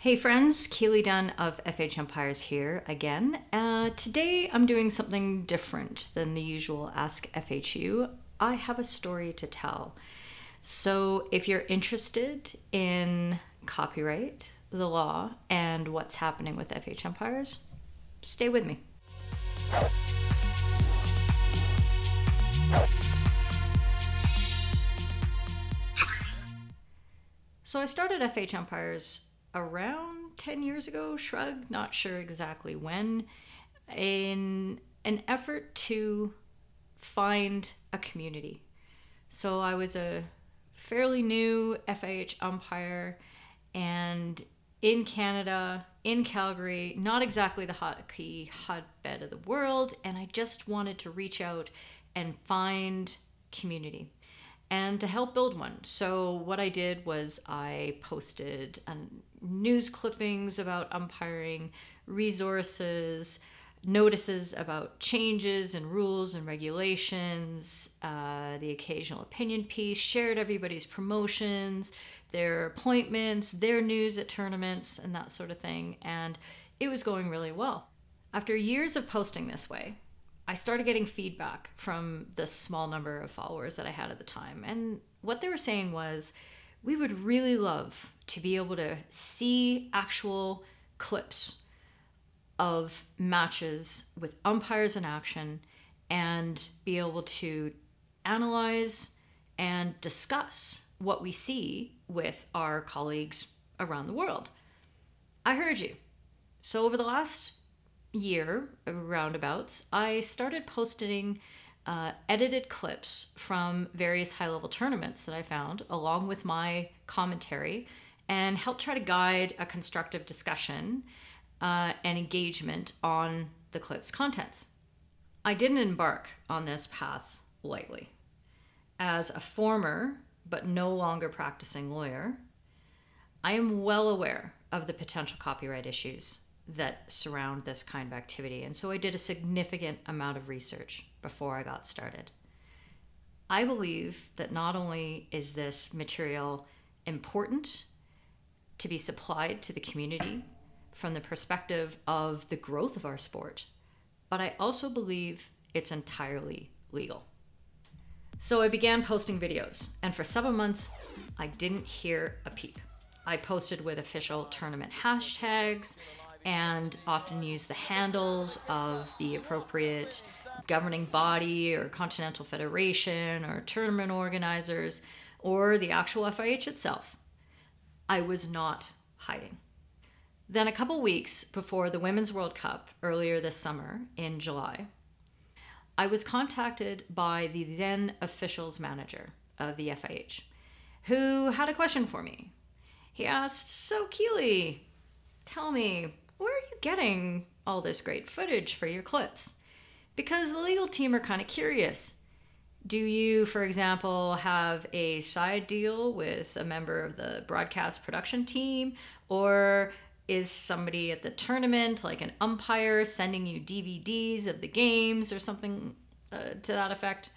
Hey friends, Keely Dunn of FH Umpires here again. Today I'm doing something different than the usual Ask FHU. I have a story to tell. So if you're interested in copyright, the law, and what's happening with FH Umpires, stay with me. So I started FH Umpires around 10 years ago, shrug, not sure exactly when, in an effort to find a community. So I was a fairly new FIH umpire, and in Canada, in Calgary, not exactly the hockey hotbed of the world, and I just wanted to reach out and find community and to help build one. So what I did was I posted news clippings about umpiring, resources, notices about changes and rules and regulations, the occasional opinion piece, shared everybody's promotions, their appointments, their news at tournaments, and that sort of thing. And it was going really well. After years of posting this way, I started getting feedback from the small number of followers that I had at the time. And what they were saying was, we would really love to be able to see actual clips of matches with umpires in action and be able to analyze and discuss what we see with our colleagues around the world. I heard you. So over the last year, roundabouts, I started posting edited clips from various high-level tournaments that I found, along with my commentary, and help try to guide a constructive discussion and engagement on the clip's contents. I didn't embark on this path lightly. As a former, but no longer practicing lawyer, I am well aware of the potential copyright issues that surround this kind of activity. And so I did a significant amount of research before I got started. I believe that not only is this material important to be supplied to the community from the perspective of the growth of our sport, but I also believe it's entirely legal. So I began posting videos, and for several months, I didn't hear a peep. I posted with official tournament hashtags, and often use the handles of the appropriate governing body or continental federation or tournament organizers or the actual FIH itself. I was not hiding. Then a couple weeks before the Women's World Cup earlier this summer in July, I was contacted by the then officials manager of the FIH, who had a question for me. He asked, "So Keely, tell me, where are you getting all this great footage for your clips? Because the legal team are kind of curious. Do you, for example, have a side deal with a member of the broadcast production team? Or is somebody at the tournament, like an umpire, sending you DVDs of the games or something to that effect?"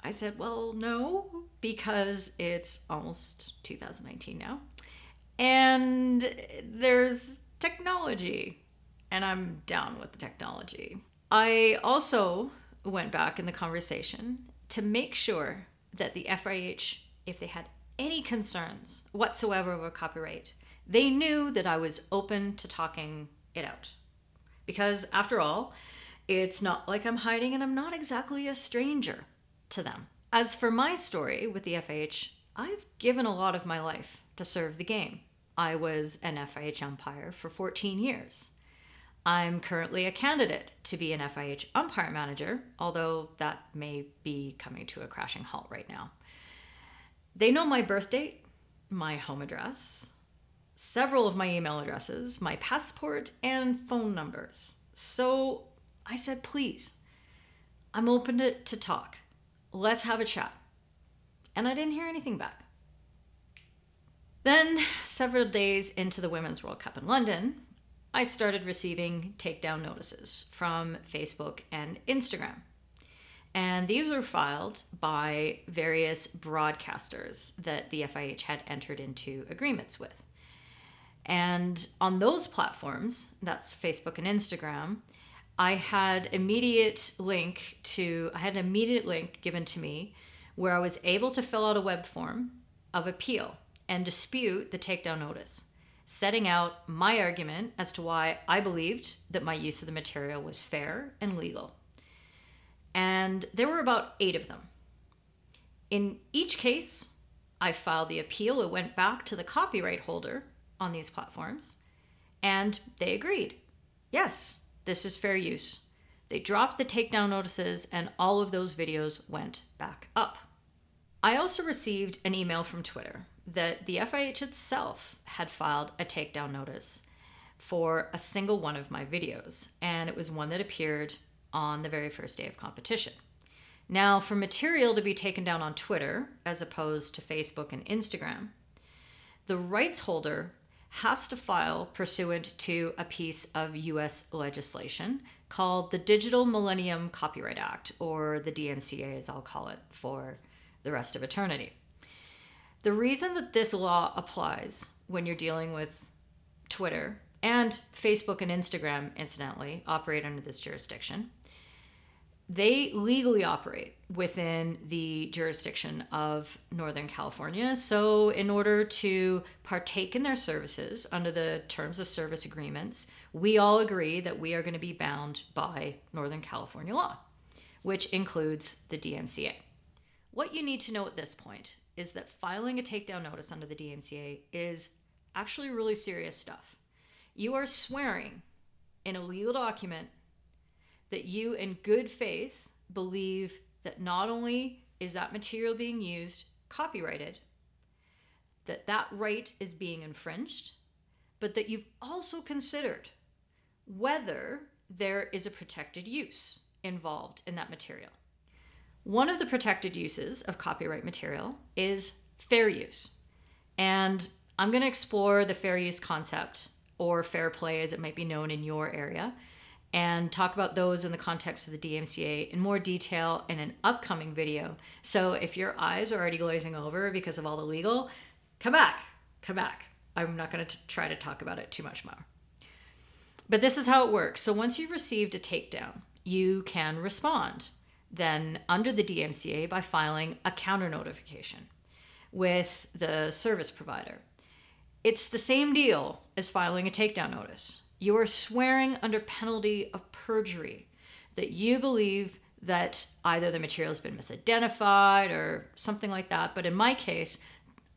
I said, well, no, because it's almost 2019 now. And there's technology, and I'm down with the technology. I also went back in the conversation to make sure that the FIH, if they had any concerns whatsoever over copyright, they knew that I was open to talking it out. Because after all, it's not like I'm hiding, and I'm not exactly a stranger to them. As for my story with the FIH, I've given a lot of my life to serve the game. I was an FIH umpire for 14 years. I'm currently a candidate to be an FIH umpire manager, although that may be coming to a crashing halt right now. They know my birth date, my home address, several of my email addresses, my passport, and phone numbers. So I said, please, I'm open to talk. Let's have a chat. And I didn't hear anything back. Then, several days into the Women's World Cup in London, I started receiving takedown notices from Facebook and Instagram. And these were filed by various broadcasters that the FIH had entered into agreements with. And on those platforms, that's Facebook and Instagram, I had an immediate link given to me where I was able to fill out a web form of appeal and dispute the takedown notice, setting out my argument as to why I believed that my use of the material was fair and legal. And there were about 8 of them. In each case, I filed the appeal. It went back to the copyright holder on these platforms, and they agreed. Yes, this is fair use. They dropped the takedown notices, and all of those videos went back up. I also received an email from Twitter that the FIH itself had filed a takedown notice for a single one of my videos, and it was one that appeared on the very first day of competition. Now, for material to be taken down on Twitter, as opposed to Facebook and Instagram, the rights holder has to file pursuant to a piece of US legislation called the Digital Millennium Copyright Act, or the DMCA as I'll call it for the rest of eternity. The reason that this law applies when you're dealing with Twitter, and Facebook and Instagram, incidentally, operate under this jurisdiction, they legally operate within the jurisdiction of Northern California. So in order to partake in their services under the terms of service agreements, we all agree that we are going to be bound by Northern California law, which includes the DMCA. What you need to know at this point is that filing a takedown notice under the DMCA is actually really serious stuff. You are swearing in a legal document that you in good faith believe that not only is that material being used copyrighted, that that right is being infringed, but that you've also considered whether there is a protected use involved in that material. One of the protected uses of copyright material is fair use. And I'm going to explore the fair use concept, or fair play as it might be known in your area, and talk about those in the context of the DMCA in more detail in an upcoming video. So if your eyes are already glazing over because of all the legal, come back. I'm not going to try to talk about it too much more. But this is how it works. So once you've received a takedown, you can respond then under the DMCA by filing a counter notification with the service provider. It's the same deal as filing a takedown notice. You are swearing under penalty of perjury that you believe that either the material has been misidentified or something like that. But in my case,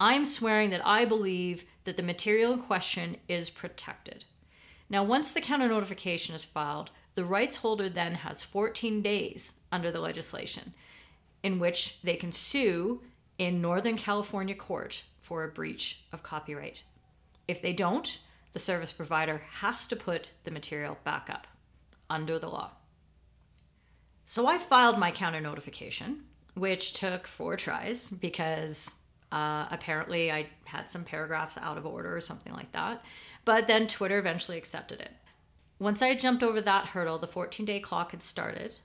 I'm swearing that I believe that the material in question is protected. Now, once the counter notification is filed, the rights holder then has 14 days under the legislation in which they can sue in Northern California court for a breach of copyright. If they don't, the service provider has to put the material back up under the law. So I filed my counter notification, which took 4 tries because apparently I had some paragraphs out of order or something like that. But then Twitter eventually accepted it. Once I had jumped over that hurdle, the 14-day clock had started.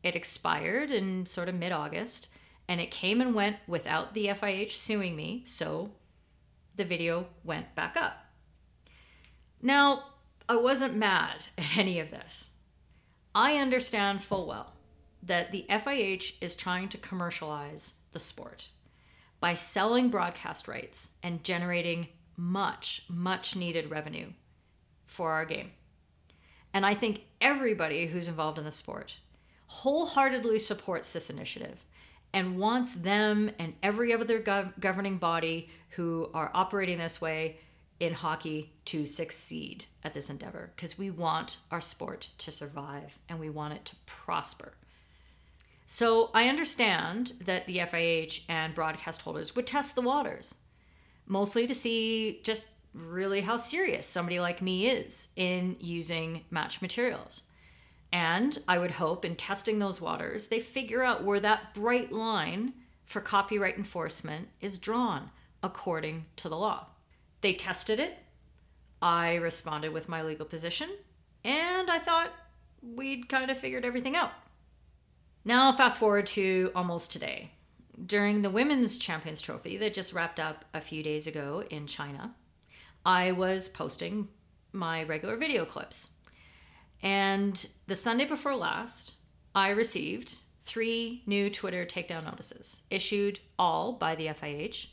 It expired in sort of mid-August, and it came and went without the FIH suing me, so the video went back up. Now, I wasn't mad at any of this. I understand full well that the FIH is trying to commercialize the sport by selling broadcast rights and generating much needed revenue for our game. And I think everybody who's involved in the sport wholeheartedly supports this initiative and wants them and every other governing body who are operating this way in hockey to succeed at this endeavor, because we want our sport to survive and we want it to prosper. So I understand that the FIH and broadcast holders would test the waters, mostly to see just really how serious somebody like me is in using match materials. And I would hope in testing those waters, they figure out where that bright line for copyright enforcement is drawn according to the law. They tested it. I responded with my legal position, and I thought we'd kind of figured everything out. Now fast forward to almost today. During the Women's Champions Trophy that just wrapped up a few days ago in China, I was posting my regular video clips. And the Sunday before last, I received 3 new Twitter takedown notices, issued all by the FIH.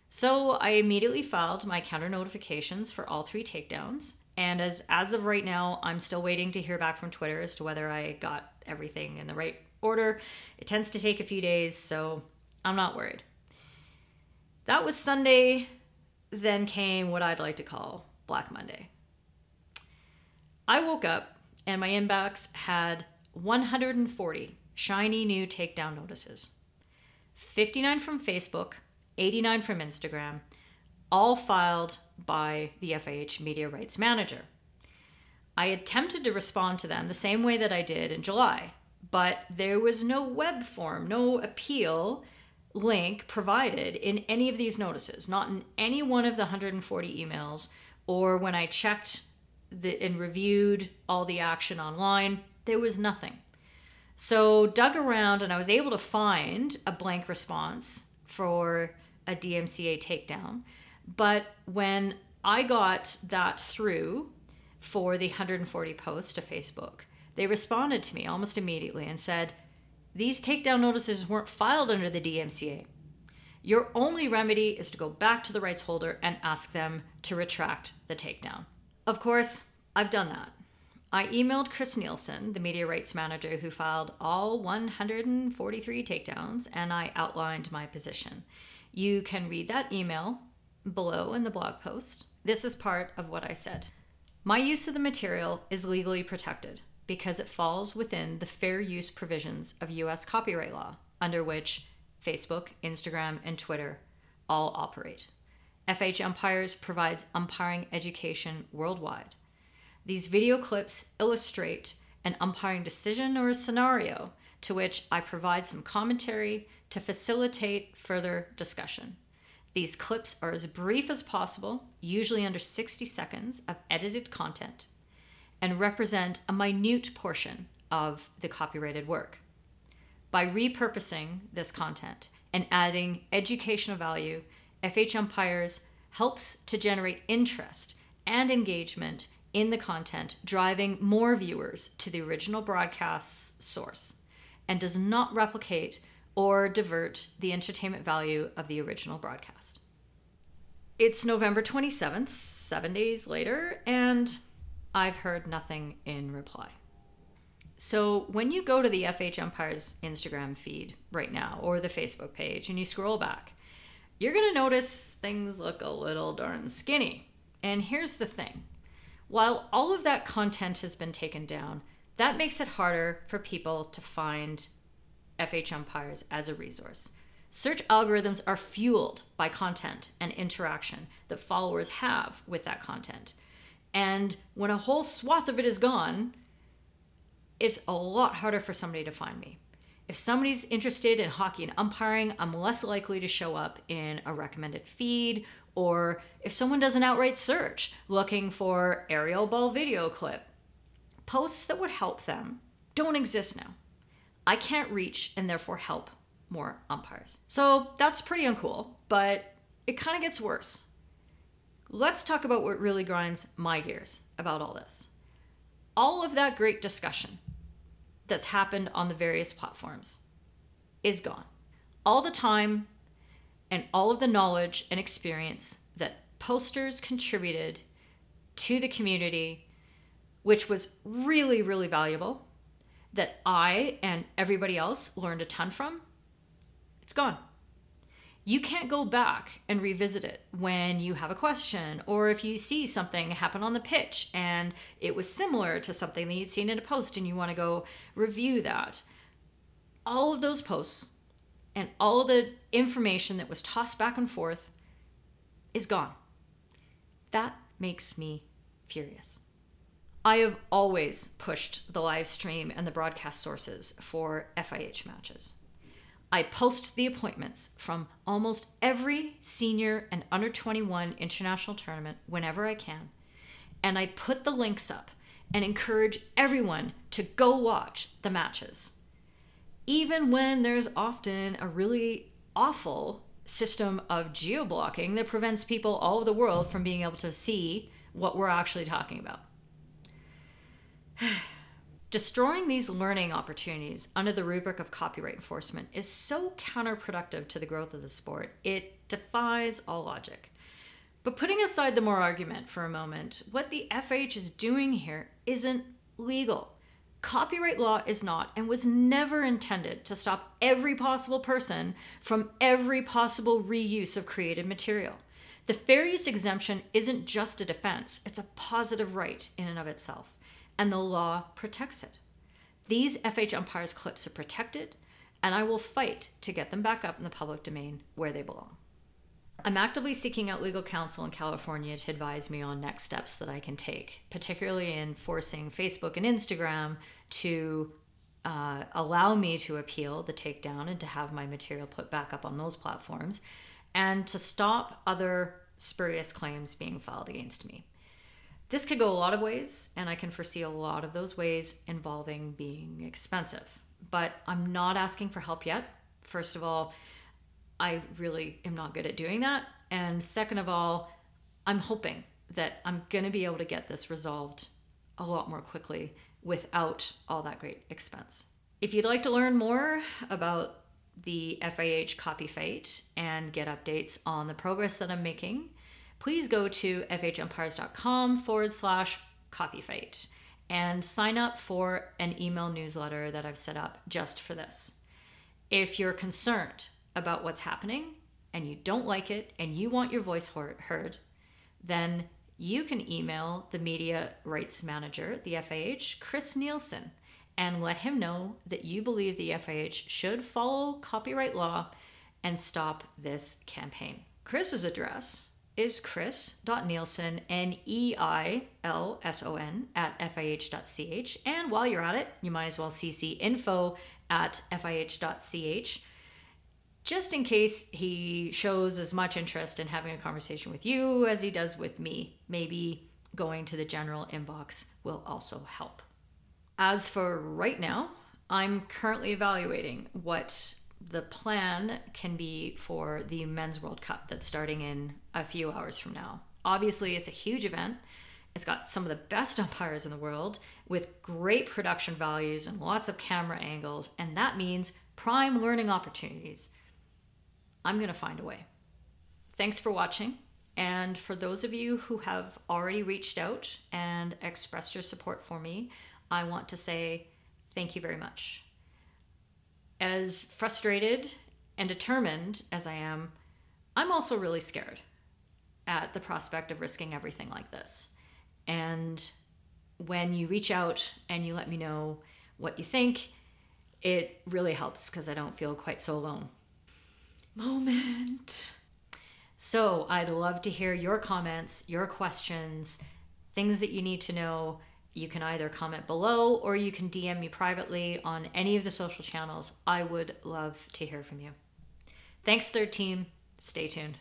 So I immediately filed my counter notifications for all 3 takedowns. And as of right now, I'm still waiting to hear back from Twitter as to whether I got everything in the right order. It tends to take a few days, so I'm not worried. That was Sunday. Then came what I'd like to call Black Monday. I woke up and my inbox had 140 shiny new takedown notices. 59 from Facebook, 89 from Instagram, all filed by the FIH Media Rights Manager. I attempted to respond to them the same way that I did in July, but there was no web form, no appeal link provided in any of these notices, not in any one of the 140 emails, or when I checked and reviewed all the action online, there was nothing. So dug around and I was able to find a blank response for a DMCA takedown. But when I got that through for the 140 posts to Facebook, they responded to me almost immediately and said, these takedown notices weren't filed under the DMCA. Your only remedy is to go back to the rights holder and ask them to retract the takedown. Of course, I've done that. I emailed Chris Nielsen, the media rights manager who filed all 143 takedowns, and I outlined my position. You can read that email below in the blog post. This is part of what I said. My use of the material is legally protected because it falls within the fair use provisions of US copyright law, under which Facebook, Instagram, and Twitter all operate. FH Umpires provides umpiring education worldwide. These video clips illustrate an umpiring decision or a scenario to which I provide some commentary to facilitate further discussion. These clips are as brief as possible, usually under 60 seconds of edited content, and represent a minute portion of the copyrighted work. By repurposing this content and adding educational value, FH Umpires helps to generate interest and engagement in the content, driving more viewers to the original broadcast's source, and does not replicate or divert the entertainment value of the original broadcast. It's November 27th, 7 days later, and I've heard nothing in reply. So when you go to the FH Umpires Instagram feed right now, or the Facebook page, and you scroll back, you're going to notice things look a little darn skinny. And here's the thing. While all of that content has been taken down, that makes it harder for people to find FH Umpires as a resource. Search algorithms are fueled by content and interaction that followers have with that content. And when a whole swath of it is gone, it's a lot harder for somebody to find me. If somebody's interested in hockey and umpiring, I'm less likely to show up in a recommended feed, or if someone does an outright search looking for aerial ball video clip, posts that would help them don't exist now. I can't reach and therefore help more umpires. So that's pretty uncool, but it kind of gets worse. Let's talk about what really grinds my gears about all this. All of that great discussion that's happened on the various platforms is gone. All the time and all of the knowledge and experience that posters contributed to the community, which was really, really valuable, that I and everybody else learned a ton from, it's gone. You can't go back and revisit it when you have a question, or if you see something happen on the pitch and it was similar to something that you'd seen in a post and you want to go review that. All of those posts and all the information that was tossed back and forth is gone. That makes me furious. I have always pushed the live stream and the broadcast sources for FIH matches. I post the appointments from almost every senior and under 21 international tournament whenever I can. And I put the links up and encourage everyone to go watch the matches. Even when there's often a really awful system of geo-blocking that prevents people all over the world from being able to see what we're actually talking about. Destroying these learning opportunities under the rubric of copyright enforcement is so counterproductive to the growth of the sport. It defies all logic. But putting aside the moral argument for a moment, what the FIH is doing here isn't legal. Copyright law is not and was never intended to stop every possible person from every possible reuse of created material. The fair use exemption isn't just a defense, it's a positive right in and of itself, and the law protects it. These FH umpires clips are protected, and I will fight to get them back up in the public domain where they belong. I'm actively seeking out legal counsel in California to advise me on next steps that I can take, particularly in forcing Facebook and Instagram to allow me to appeal the takedown and to have my material put back up on those platforms, and to stop other spurious claims being filed against me. This could go a lot of ways, and I can foresee a lot of those ways involving being expensive. But I'm not asking for help yet. First of all, I really am not good at doing that. And second of all, I'm hoping that I'm going to be able to get this resolved a lot more quickly without all that great expense. If you'd like to learn more about the FIH Copyfight and get updates on the progress that I'm making, please go to fhumpires.com/copyfight and sign up for an email newsletter that I've set up just for this. If you're concerned about what's happening and you don't like it and you want your voice heard, then you can email the media rights manager at the FIH, Chris Nielsen, and let him know that you believe the FIH should follow copyright law and stop this campaign. Chris's address is chris.nielsen, Neilson, @fih.ch. And while you're at it, you might as well CC info@fih.ch, just in case he shows as much interest in having a conversation with you as he does with me. Maybe going to the general inbox will also help. As for right now, I'm currently evaluating what the plan can be for the Men's World Cup that's starting in a few hours from now. Obviously, it's a huge event. It's got some of the best umpires in the world with great production values and lots of camera angles, and that means prime learning opportunities. I'm going to find a way. Thanks for watching. And for those of you who have already reached out and expressed your support for me, I want to say thank you very much. As frustrated and determined as I am, I'm also really scared at the prospect of risking everything like this. And when you reach out and you let me know what you think, it really helps because I don't feel quite so alone. Moment. So I'd love to hear your comments, your questions, things that you need to know. You can either comment below or you can DM me privately on any of the social channels. I would love to hear from you. Thanks, Third Team. Stay tuned.